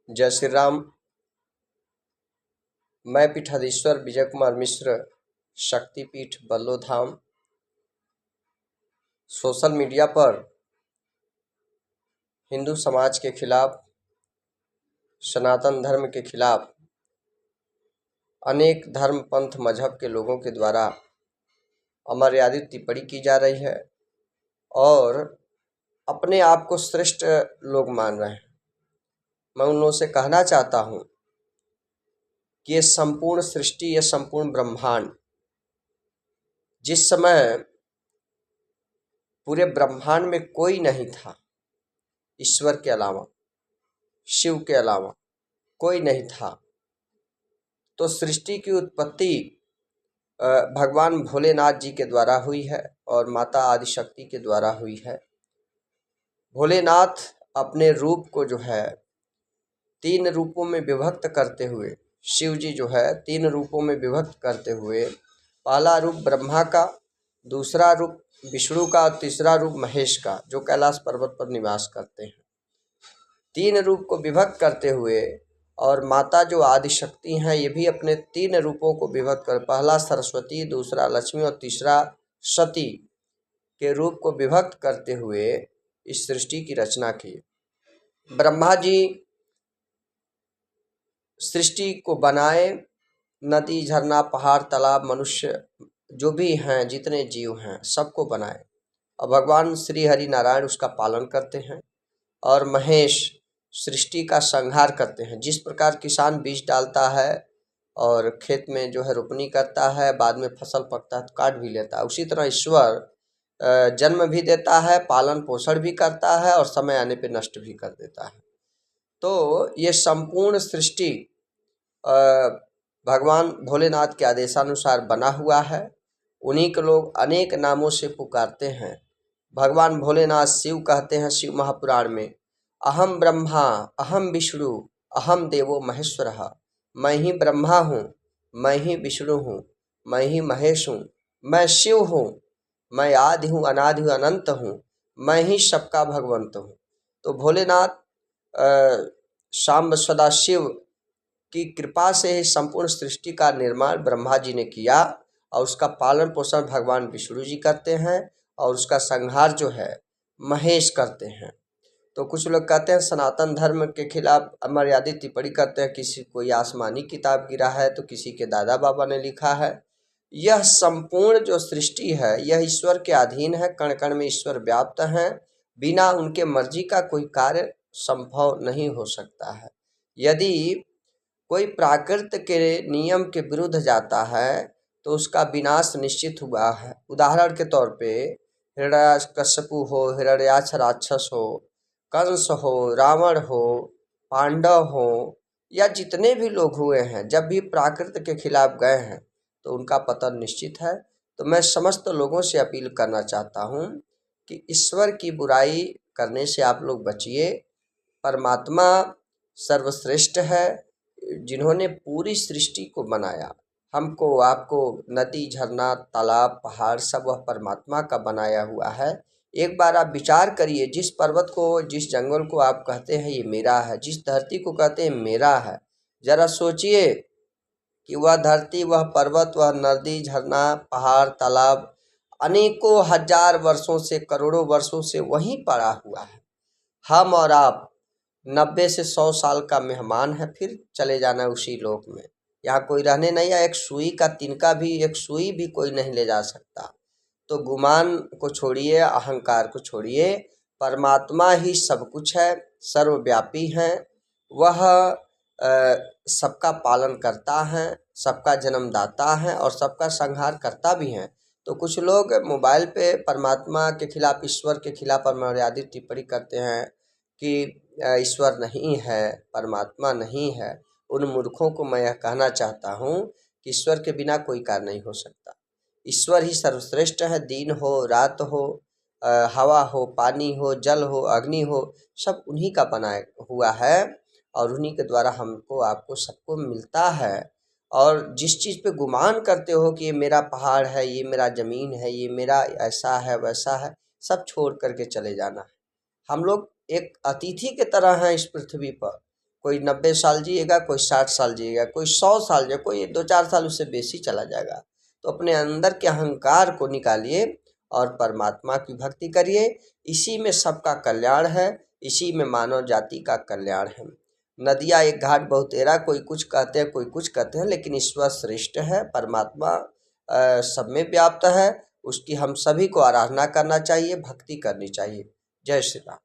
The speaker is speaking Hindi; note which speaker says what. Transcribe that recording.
Speaker 1: जय श्री राम। मैं पीठाधीश्वर विजय कुमार मिश्र, शक्तिपीठ बल्लोधाम, सोशल मीडिया पर हिंदू समाज के खिलाफ, सनातन धर्म के खिलाफ अनेक धर्म पंथ मजहब के लोगों के द्वारा अमर्यादित टिप्पणी की जा रही है और अपने आप को श्रेष्ठ लोग मान रहे हैं। मैं उन लोगों से कहना चाहता हूँ कि ये संपूर्ण सृष्टि, ये संपूर्ण ब्रह्मांड, जिस समय पूरे ब्रह्मांड में कोई नहीं था, ईश्वर के अलावा, शिव के अलावा कोई नहीं था, तो सृष्टि की उत्पत्ति भगवान भोलेनाथ जी के द्वारा हुई है और माता आदिशक्ति के द्वारा हुई है। भोलेनाथ अपने रूप को जो है 3 रूपों में विभक्त करते हुए, शिव जी जो है 3 रूपों में विभक्त करते हुए, पहला रूप ब्रह्मा का, दूसरा रूप विष्णु का, तीसरा रूप महेश का, जो कैलाश पर्वत पर निवास करते हैं। 3 रूप को विभक्त करते हुए और माता जो आदिशक्ति हैं, ये भी अपने 3 रूपों को विभक्त कर, पहला सरस्वती, दूसरा लक्ष्मी और तीसरा सती के रूप को विभक्त करते हुए इस सृष्टि की रचना की। ब्रह्मा जी सृष्टि को बनाए, नदी, झरना, पहाड़, तालाब, मनुष्य जो भी हैं, जितने जीव हैं, सबको बनाए और भगवान श्री हरि नारायण उसका पालन करते हैं और महेश सृष्टि का संहार करते हैं। जिस प्रकार किसान बीज डालता है और खेत में जो है रोपनी करता है, बाद में फसल पकता है तो काट भी लेता है, उसी तरह ईश्वर जन्म भी देता है, पालन पोषण भी करता है और समय आने पे नष्ट भी कर देता है। तो ये संपूर्ण सृष्टि भगवान भोलेनाथ के आदेशानुसार बना हुआ है। उन्हीं को लोग अनेक नामों से पुकारते हैं। भगवान भोलेनाथ शिव कहते हैं शिव महापुराण में, अहम ब्रह्मा अहम विष्णु अहम देवो महेश्वरः। मैं ही ब्रह्मा हूँ, मैं ही विष्णु हूँ, मैं ही महेश हूँ, मैं शिव हूँ, मैं आदि हूँ, अनादि हूँ, अनंत हूँ, मैं ही सबका भगवंत हूँ। तो भोलेनाथ सांब सदाशिव की कृपा से ही संपूर्ण सृष्टि का निर्माण ब्रह्मा जी ने किया और उसका पालन पोषण भगवान विष्णु जी करते हैं और उसका संहार जो है महेश करते हैं। तो कुछ लोग कहते हैं सनातन धर्म के खिलाफ अमर्यादित टिप्पणी करते हैं, किसी कोई आसमानी किताब गिरा है तो किसी के दादा बाबा ने लिखा है। यह संपूर्ण जो सृष्टि है यह ईश्वर के अधीन है, कण कण में ईश्वर व्याप्त हैं, बिना उनके मर्जी का कोई कार्य संभव नहीं हो सकता है। यदि कोई प्राकृत के नियम के विरुद्ध जाता है तो उसका विनाश निश्चित हुआ है। उदाहरण के तौर पे हिरण्यकश्यपु हो, हिरण्याक्ष राक्षस हो, कंस हो, रावण हो, पांडव हो या जितने भी लोग हुए हैं, जब भी प्राकृत के खिलाफ गए हैं तो उनका पतन निश्चित है। तो मैं समस्त लोगों से अपील करना चाहता हूँ कि ईश्वर की बुराई करने से आप लोग बचिए। परमात्मा सर्वश्रेष्ठ है, जिन्होंने पूरी सृष्टि को बनाया, हमको, आपको, नदी, झरना, तालाब, पहाड़ सब वह परमात्मा का बनाया हुआ है। एक बार आप विचार करिए, जिस पर्वत को, जिस जंगल को आप कहते हैं ये मेरा है, जिस धरती को कहते हैं मेरा है, जरा सोचिए कि वह धरती, वह पर्वत, वह नदी, झरना, पहाड़, तालाब अनेकों हजार वर्षों से, करोड़ों वर्षों से वहीं पड़ा हुआ है। हम और आप 90 से 100 साल का मेहमान है, फिर चले जाना उसी लोक में। यहाँ कोई रहने नहीं है, एक सुई का तिनका भी, एक सुई भी कोई नहीं ले जा सकता। तो गुमान को छोड़िए, अहंकार को छोड़िए, परमात्मा ही सब कुछ है, सर्वव्यापी हैं। वह सबका पालन करता है, सबका जन्मदाता है और सबका संहार करता भी है। तो कुछ लोग मोबाइल पे परमात्मा के खिलाफ, ईश्वर के खिलाफ अमर्यादित टिप्पणी करते हैं कि ईश्वर नहीं है, परमात्मा नहीं है। उन मूर्खों को मैं यह कहना चाहता हूँ कि ईश्वर के बिना कोई कार्य नहीं हो सकता। ईश्वर ही सर्वश्रेष्ठ है। दिन हो, रात हो, हवा हो, पानी हो, जल हो, अग्नि हो, सब उन्हीं का बनाया हुआ है और उन्हीं के द्वारा हमको, आपको, सबको मिलता है। और जिस चीज़ पे गुमान करते हो कि ये मेरा पहाड़ है, ये मेरा ज़मीन है, ये मेरा ऐसा है वैसा है, सब छोड़ करके चले जाना है। हम लोग एक अतिथि के तरह हैं इस पृथ्वी पर। कोई 90 साल जिएगा, कोई 60 साल जिएगा, कोई 100 साल जिएगा, कोई 2-4 साल उससे बेसी चला जाएगा। तो अपने अंदर के अहंकार को निकालिए और परमात्मा की भक्ति करिए। इसी में सबका कल्याण है, इसी में मानव जाति का कल्याण है। नदियाँ एक घाट बहुतेरा, कोई कुछ कहते हैं, कोई कुछ कहते हैं, लेकिन ईश्वर श्रेष्ठ है। परमात्मा सब में व्याप्त है। उसकी हम सभी को आराधना करना चाहिए, भक्ति करनी चाहिए। जय श्री राम।